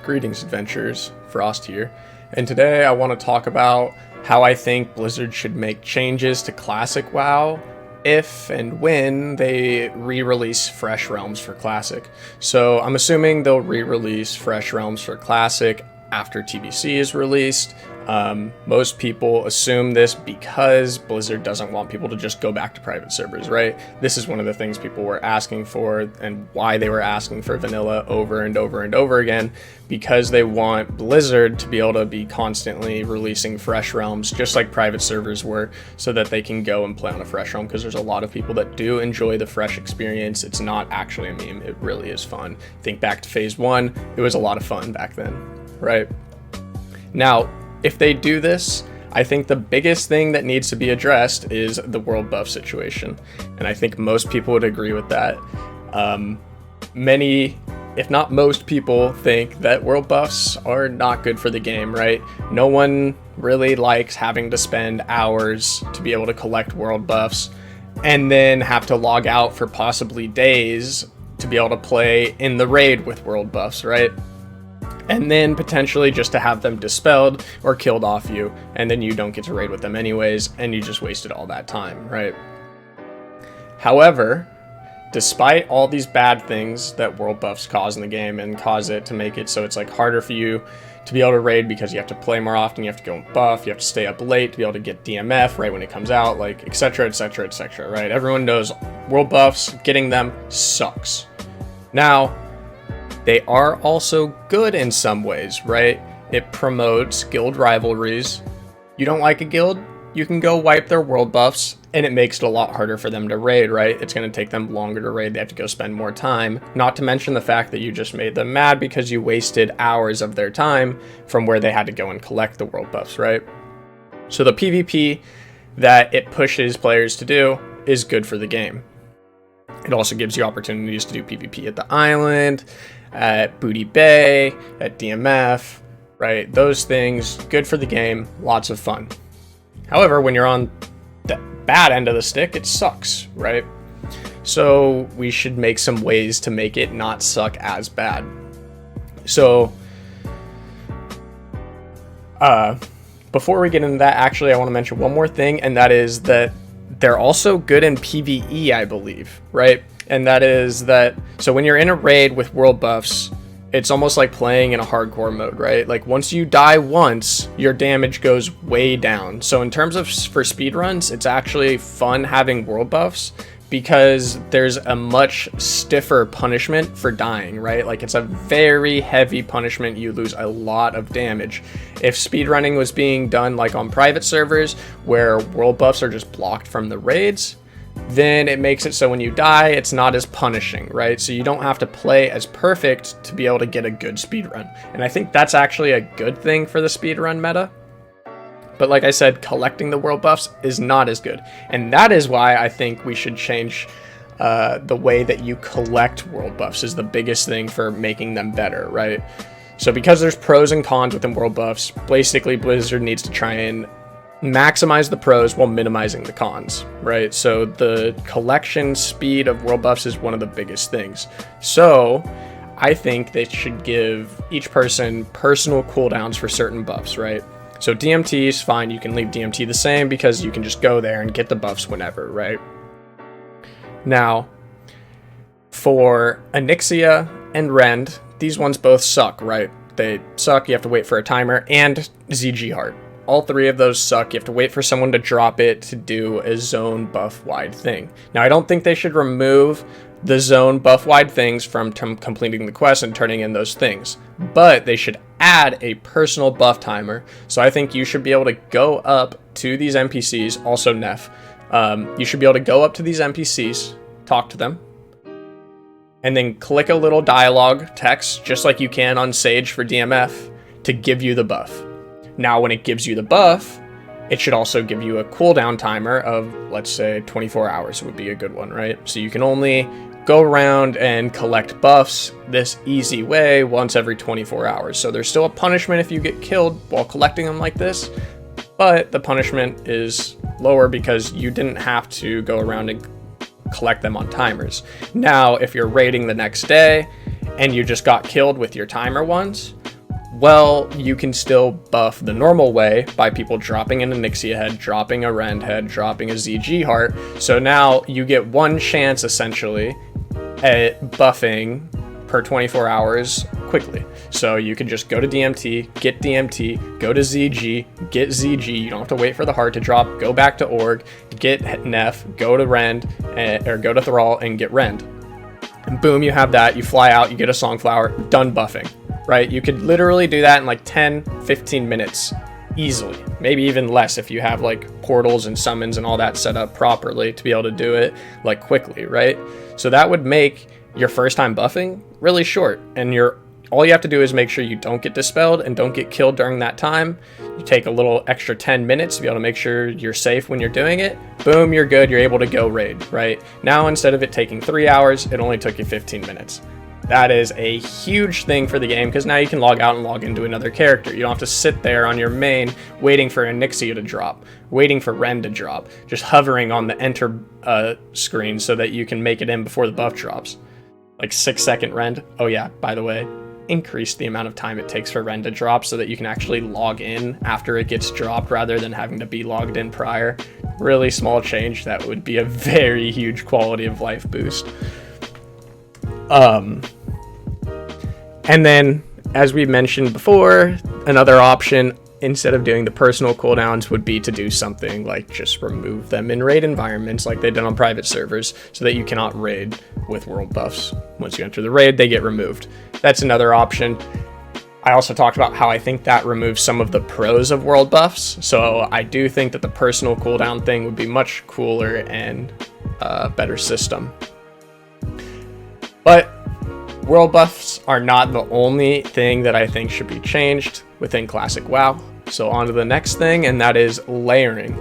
Greetings, adventurers. Frost here, and today I want to talk about how I think Blizzard should make changes to Classic WoW if and when they re-release Fresh Realms for Classic. So I'm assuming they'll re-release Fresh Realms for Classic after TBC is released. Most people assume this because Blizzard doesn't want people to just go back to private servers, right? This is one of the things people were asking for and why they were asking for vanilla over and over and over again, because they want Blizzard to be able to be constantly releasing fresh realms just like private servers were, so that they can go and play on a fresh realm, because there's a lot of people that do enjoy the fresh experience. It's not actually a meme, it really is fun. Think back to phase 1, it was a lot of fun back then, right? Now, if they do this, I think the biggest thing that needs to be addressed is the world buff situation. And I think most people would agree with that. Many, if not most people, think that world buffs are not good for the game, right? No one really likes having to spend hours to be able to collect world buffs and then have to log out for possibly days to be able to play in the raid with world buffs, right? And then potentially just to have them dispelled or killed off you, and then you don't get to raid with them anyways, and you just wasted all that time, right? However, despite all these bad things that world buffs cause in the game and cause it to make it so it's like harder for you to be able to raid because you have to play more often, you have to go and buff, you have to stay up late to be able to get DMF right when it comes out, like etc, etc, etc, right? Everyone knows world buffs, getting them sucks. Now, they are also good in some ways, right? It promotes guild rivalries. You don't like a guild, you can go wipe their world buffs, and it makes it a lot harder for them to raid, right? It's going to take them longer to raid, they have to go spend more time. Not to mention the fact that you just made them mad because you wasted hours of their time from where they had to go and collect the world buffs, right? So the PvP that it pushes players to do is good for the game. It also gives you opportunities to do PvP at the island, at Booty Bay, at DMF, right? Those things, good for the game, lots of fun. However, when you're on the bad end of the stick, it sucks, right? So we should make some ways to make it not suck as bad. So, before we get into that, actually, I want to mention one more thing, and that is that they're also good in PvE, I believe, right? And that is that, so when you're in a raid with world buffs, it's almost like playing in a hardcore mode, right? Like once you die once, your damage goes way down. So in terms of for speedruns, it's actually fun having world buffs because there's a much stiffer punishment for dying, right? Like it's a very heavy punishment. You lose a lot of damage. If speedrunning was being done like on private servers where world buffs are just blocked from the raids, then it makes it so when you die, it's not as punishing, right? So you don't have to play as perfect to be able to get a good speedrun. And I think that's actually a good thing for the speedrun meta. But like I said, collecting the world buffs is not as good. And that is why I think we should change the way that you collect world buffs is the biggest thing for making them better, right? So because there's pros and cons within world buffs, basically Blizzard needs to try and maximize the pros while minimizing the cons, right? So the collection speed of world buffs is one of the biggest things. So I think they should give each person personal cooldowns for certain buffs, right? So DMT is fine, you can leave DMT the same because you can just go there and get the buffs whenever, right? Now, for Onyxia and Rend, these ones both suck, right? They suck, you have to wait for a timer, and ZG Heart. All three of those suck. You have to wait for someone to drop it to do a zone buff-wide thing. Now, I don't think they should remove the zone buff-wide things from completing the quest and turning in those things, but they should add a personal buff timer. So I think you should be able to go up to these NPCs, also Neff. You should be able to go up to these NPCs, talk to them, and then click a little dialogue text, just like you can on Sage for DMF, to give you the buff. Now, when it gives you the buff, it should also give you a cooldown timer of, let's say, 24 hours would be a good one, right? So you can only go around and collect buffs this easy way once every 24 hours. So there's still a punishment if you get killed while collecting them like this, but the punishment is lower because you didn't have to go around and collect them on timers. Now, if you're raiding the next day and you just got killed with your timer ones, Well, you can still buff the normal way by people dropping in a Nixia head, dropping a Rend head, dropping a ZG heart. So now you get one chance essentially at buffing per 24 hours quickly. So you can just go to DMT, get DMT, go to ZG, get ZG. You don't have to wait for the heart to drop. Go back to Org, get Nef, go to Rend, or go to Thrall and get Rend. And boom, you have that. You fly out, you get a Songflower, done buffing. Right? You could literally do that in like 10, 15 minutes easily. Maybe even less if you have like portals and summons and all that set up properly to be able to do it like quickly, right? So that would make your first time buffing really short, and all you have to do is make sure you don't get dispelled and don't get killed during that time. You take a little extra 10 minutes to be able to make sure you're safe when you're doing it. Boom, you're good. You're able to go raid, right? Now, instead of it taking 3 hours, it only took you 15 minutes. That is a huge thing for the game, because now you can log out and log into another character. You don't have to sit there on your main waiting for Onyxia to drop, waiting for Rend to drop, just hovering on the enter screen so that you can make it in before the buff drops. Like 6-second Rend. Oh yeah, by the way, increase the amount of time it takes for Rend to drop so that you can actually log in after it gets dropped rather than having to be logged in prior. Really small change that would be a very huge quality of life boost. And then, as we mentioned before, another option, instead of doing the personal cooldowns, would be to do something like just remove them in raid environments like they did on private servers, so that you cannot raid with world buffs. Once you enter the raid, they get removed. That's another option. I also talked about how I think that removes some of the pros of world buffs, so I do think that the personal cooldown thing would be much cooler and a better system. But world buffs are not the only thing that I think should be changed within Classic WoW. So on to the next thing, and that is layering.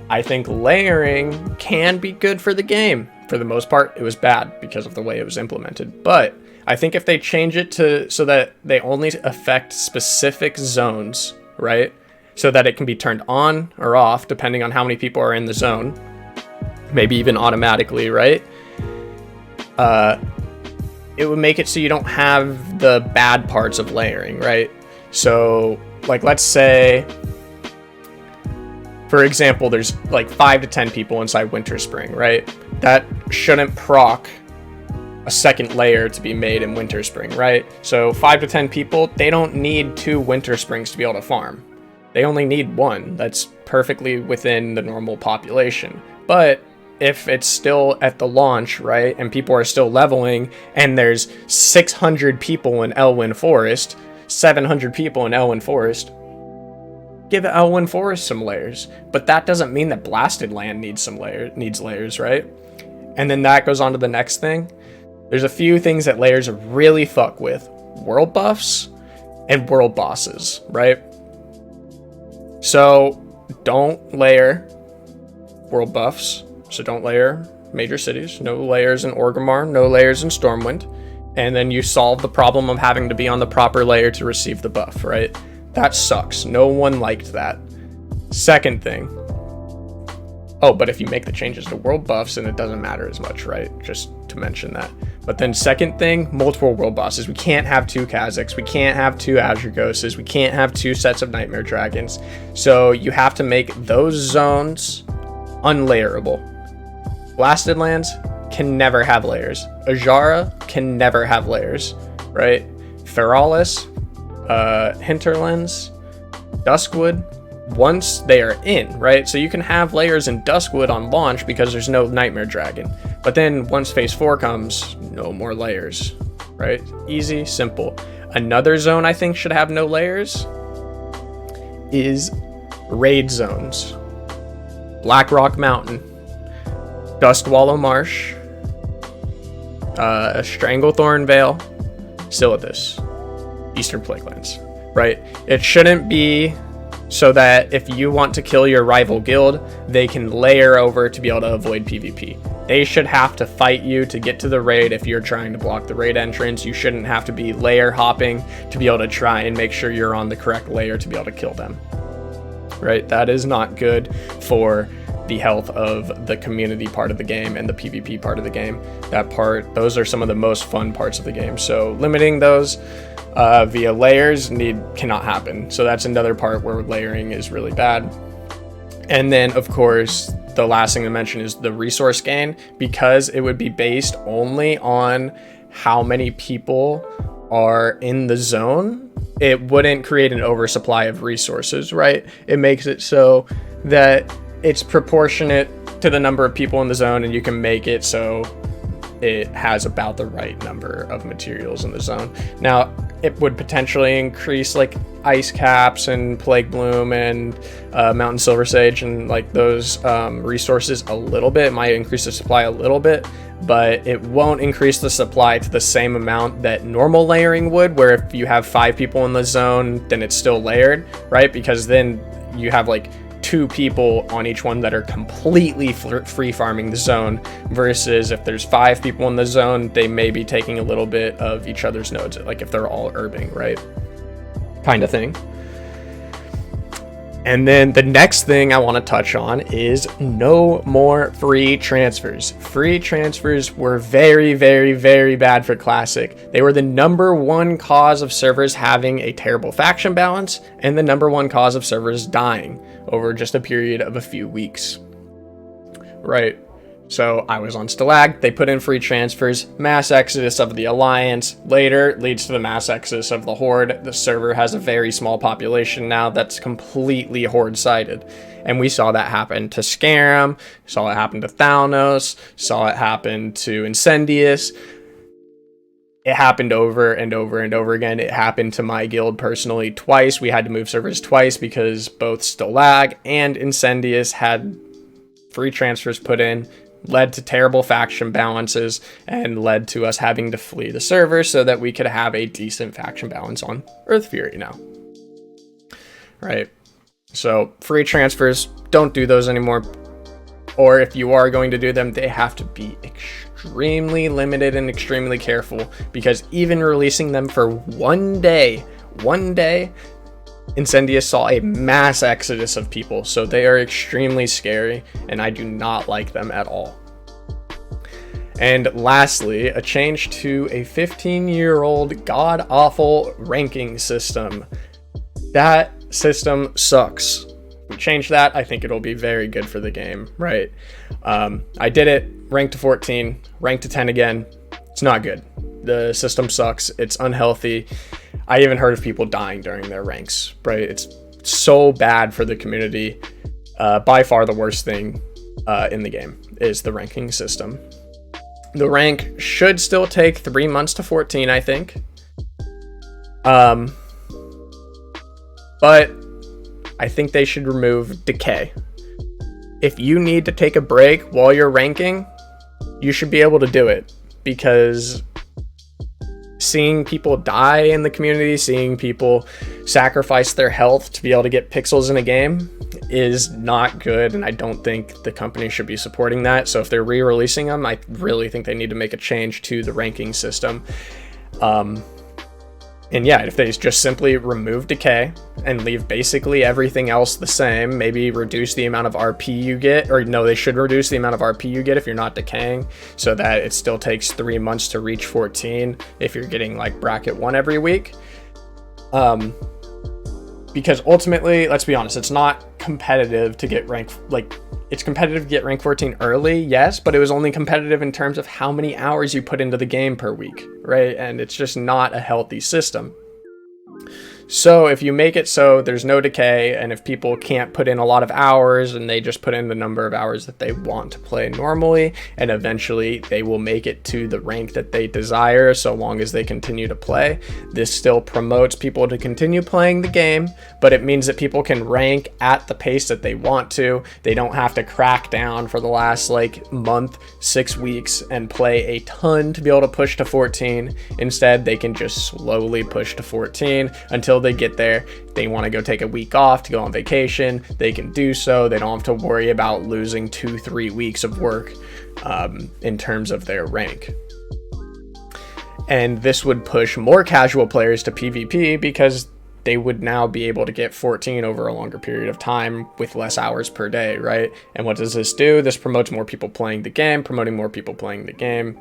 I think layering can be good for the game. For the most part, it was bad because of the way it was implemented. But I think if they change it so that they only affect specific zones, right? So that it can be turned on or off depending on how many people are in the zone. Maybe even automatically, right? It would make it so you don't have the bad parts of layering, right? So, like, let's say, for example, there's like 5 to 10 people inside Winter Spring, right? That shouldn't proc a second layer to be made in Winter Spring, right? So 5 to 10 people, they don't need 2 Winter Springs to be able to farm. They only need 1. That's perfectly within the normal population. But if it's still at the launch, right, and people are still leveling, and there's 600 people in Elwyn Forest, 700 people in Elwyn Forest, give Elwyn Forest some layers. But that doesn't mean that Blasted Land needs layers, right? And then that goes on to the next thing. There's a few things that layers really fuck with. World buffs and world bosses, right? So don't layer world buffs. So don't layer major cities. No layers in Orgrimmar, no layers in Stormwind. And then you solve the problem of having to be on the proper layer to receive the buff, right? That sucks. No one liked that. Second thing. Oh, but if you make the changes to world buffs, then it doesn't matter as much, right? Just to mention that. But then second thing, multiple world bosses. We can't have 2 Kazakhs. We can't have 2 Azure Ghosts. We can't have 2 sets of Nightmare Dragons. So you have to make those zones unlayerable. Blasted Lands can never have layers. Ajara can never have layers, right? Feralis, Hinterlands, Duskwood, once they are in, right? So you can have layers in Duskwood on launch because there's no Nightmare Dragon. But then once phase 4 comes, no more layers, right? Easy, simple. Another zone I think should have no layers is raid zones. Blackrock Mountain, Dustwallow Marsh, Stranglethorn Vale, Silithus, Eastern Plaguelands, right? It shouldn't be so that if you want to kill your rival guild, they can layer over to be able to avoid PvP. They should have to fight you to get to the raid if you're trying to block the raid entrance. You shouldn't have to be layer hopping to be able to try and make sure you're on the correct layer to be able to kill them, right? That is not good for the health of the community part of the game and the PvP part of the game. Those are some of the most fun parts of the game. So limiting those via layers cannot happen. So that's another part where layering is really bad. And then, of course, the last thing to mention is the resource gain, because it would be based only on how many people are in the zone. It wouldn't create an oversupply of resources, right? It makes it so that it's proportionate to the number of people in the zone, and you can make it so it has about the right number of materials in the zone. Now, it would potentially increase like ice caps and plague bloom and mountain silver sage and like those resources a little bit. It might increase the supply a little bit, but it won't increase the supply to the same amount that normal layering would, where if you have 5 people in the zone, then it's still layered, right? Because then you have like 2 people on each one that are completely free farming the zone, versus if there's 5 people in the zone, they may be taking a little bit of each other's nodes, like if they're all herbing, right? Kind of thing. And then the next thing I want to touch on is no more free transfers. Free transfers were very, very, very bad for Classic. They were the #1 cause of servers having a terrible faction balance and the #1 cause of servers dying over just a period of a few weeks. Right. So I was on Stalag, they put in free transfers, mass exodus of the Alliance, later leads to the mass exodus of the Horde. The server has a very small population now that's completely Horde-sided. And we saw that happen to Scarum, saw it happen to Thalnos, saw it happen to Incendius. It happened over and over and over again. It happened to my guild personally twice. We had to move servers twice because both Stalag and Incendius had free transfers put in, led to terrible faction balances, and led to us having to flee the server so that we could have a decent faction balance on Earth Fury now. Right. So free transfers, don't do those anymore. Or if you are going to do them, they have to be extremely limited and extremely careful, because even releasing them for one day, Incendius saw a mass exodus of people, so they are extremely scary, and I do not like them at all. And lastly, a change to a 15-year-old god-awful ranking system. That system sucks. If we change that, I think it'll be very good for the game, right? I did it, ranked to 14, ranked to 10 again. It's not good. The system sucks. It's unhealthy. I even heard of people dying during their ranks, right? It's so bad for the community. By far the worst thing in the game is the ranking system. The rank should still take 3 months to 14, I think. But I think they should remove decay. If you need to take a break while you're ranking, you should be able to do it, because seeing people die in the community, seeing people sacrifice their health to be able to get pixels in a game is not good, and I don't think the company should be supporting that. So if they're re-releasing them, I really think they need to make a change to the ranking system. And yeah, if they just simply remove decay and leave basically everything else the same, maybe reduce the amount of RP you get, or no, they should reduce the amount of RP you get if you're not decaying, so that it still takes 3 months to reach 14 if you're getting like bracket 1 every week. Because ultimately, let's be honest, it's not competitive to get rank, like, it's competitive to get rank 14 early, yes, but it was only competitive in terms of how many hours you put into the game per week, right? And it's just not a healthy system. So if you make it so there's no decay, and if people can't put in a lot of hours and they just put in the number of hours that they want to play normally, and eventually they will make it to the rank that they desire so long as they continue to play, this still promotes people to continue playing the game, but it means that people can rank at the pace that they want to. They don't have to crack down for the last like month, 6 weeks and play a ton to be able to push to 14. Instead, they can just slowly push to 14 until they get there. They want to go take a week off to go on vacation, they can do so. They don't have to worry about losing 2-3 weeks of work in terms of their rank. And this would push more casual players to PvP, because they would now be able to get 14 over a longer period of time with less hours per day, right? And what does this do? This promotes more people playing the game. Promoting more people playing the game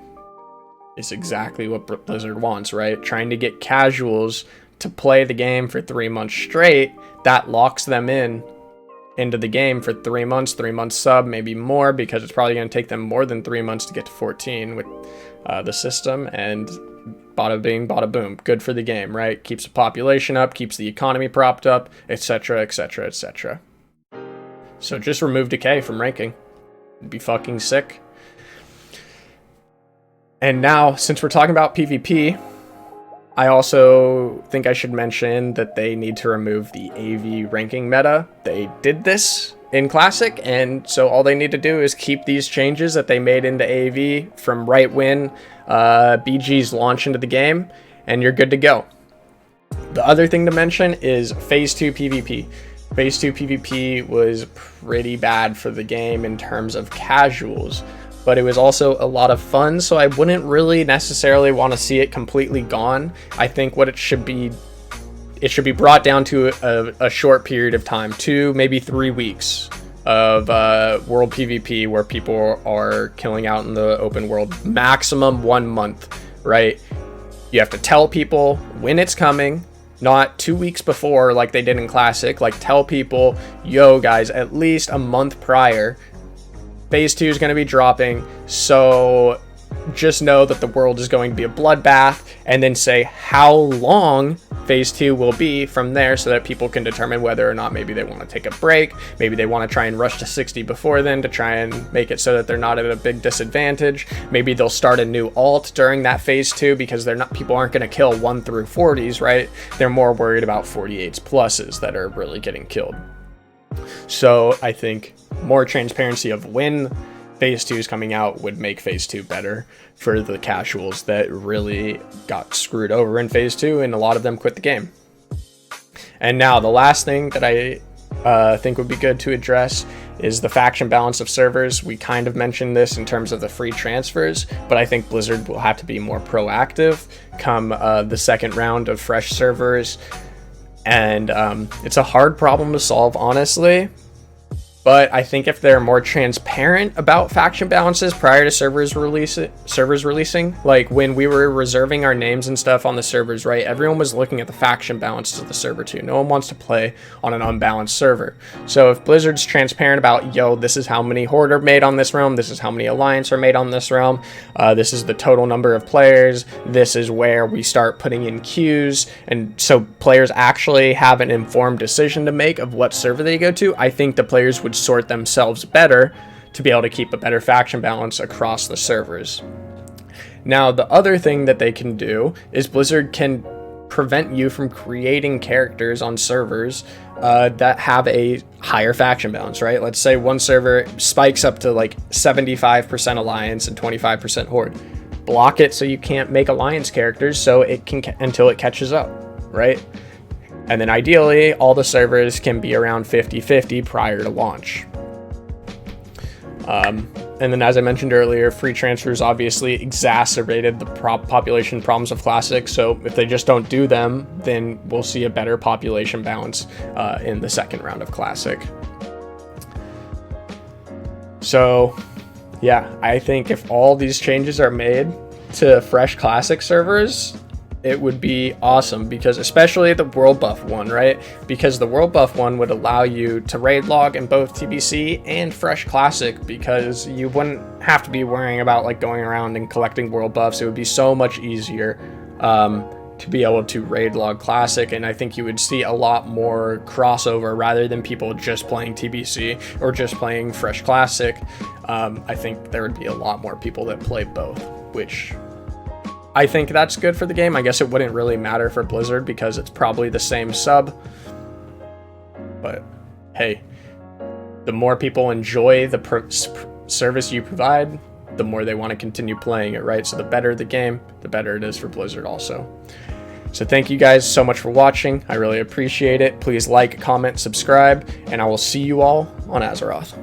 is exactly what Blizzard wants, right? Trying to get casuals to play the game for 3 months straight, that locks them into the game for 3 months sub, maybe more, because it's probably going to take them more than 3 months to get to 14 with the system. And bada bing, bada boom, good for the game, right? Keeps the population up, keeps the economy propped up, etc., etc., etc. So just remove decay from ranking. It'd be fucking sick. And now, since we're talking about PvP, I also think I should mention that they need to remove the AV ranking meta. They did this in Classic, and so all they need to do is keep these changes that they made into AV from right when BG's launch into the game, and you're good to go. The other thing to mention is Phase 2 PvP. Phase 2 PvP was pretty bad for the game in terms of casuals, but it was also a lot of fun, so I wouldn't really necessarily want to see it completely gone. I think what it should be brought down to a short period of time, 2, maybe 3 weeks of world PvP where people are killing out in the open world. Maximum 1 month, right? You have to tell people when it's coming, not 2 weeks before like they did in Classic. Like, tell people, yo guys, at least a month prior, Phase 2 is going to be dropping, so just know that the world is going to be a bloodbath, and then say how long Phase 2 will be from there so that people can determine whether or not maybe they want to take a break, maybe they want to try and rush to 60 before then to try and make it so that they're not at a big disadvantage. Maybe they'll start a new alt during that Phase 2 because people aren't going to kill 1 through 40s, right? They're more worried about 48s pluses that are really getting killed. So I think more transparency of when Phase 2 is coming out would make Phase 2 better for the casuals that really got screwed over in Phase 2, and a lot of them quit the game. And now the last thing that I think would be good to address is the faction balance of servers. We kind of mentioned this in terms of the free transfers, but I think Blizzard will have to be more proactive come the second round of fresh servers. And it's a hard problem to solve, honestly, but I think if they're more transparent about faction balances prior to servers releasing, like when we were reserving our names and stuff on the servers, right, everyone was looking at the faction balances of the server too. No one wants to play on an unbalanced server. So if Blizzard's transparent about, yo, this is how many Horde are made on this realm, this is how many Alliance are made on this realm, this is the total number of players, this is where we start putting in queues, and so players actually have an informed decision to make of what server they go to, I think the players would sort themselves better to be able to keep a better faction balance across the servers. Now, the other thing that they can do is Blizzard can prevent you from creating characters on servers that have a higher faction balance, right? Let's say one server spikes up to like 75% Alliance and 25% Horde. Block it so you can't make Alliance characters so it can until it catches up, right? And then ideally, all the servers can be around 50-50 prior to launch. And then, as I mentioned earlier, free transfers obviously exacerbated the population problems of Classic. So if they just don't do them, then we'll see a better population balance in the second round of Classic. So, yeah, I think if all these changes are made to fresh Classic servers, it would be awesome, because especially the World Buff one, right? Because the World Buff one would allow you to raid log in both TBC and Fresh Classic, because you wouldn't have to be worrying about like going around and collecting World Buffs. It would be so much easier to be able to raid log Classic, and I think you would see a lot more crossover rather than people just playing TBC or just playing Fresh Classic. I think there would be a lot more people that play both, which I think that's good for the game. I guess it wouldn't really matter for Blizzard because it's probably the same sub. But hey, the more people enjoy the service you provide, the more they want to continue playing it, right? So the better the game, the better it is for Blizzard also. So thank you guys so much for watching. I really appreciate it. Please like, comment, subscribe, and I will see you all on Azeroth.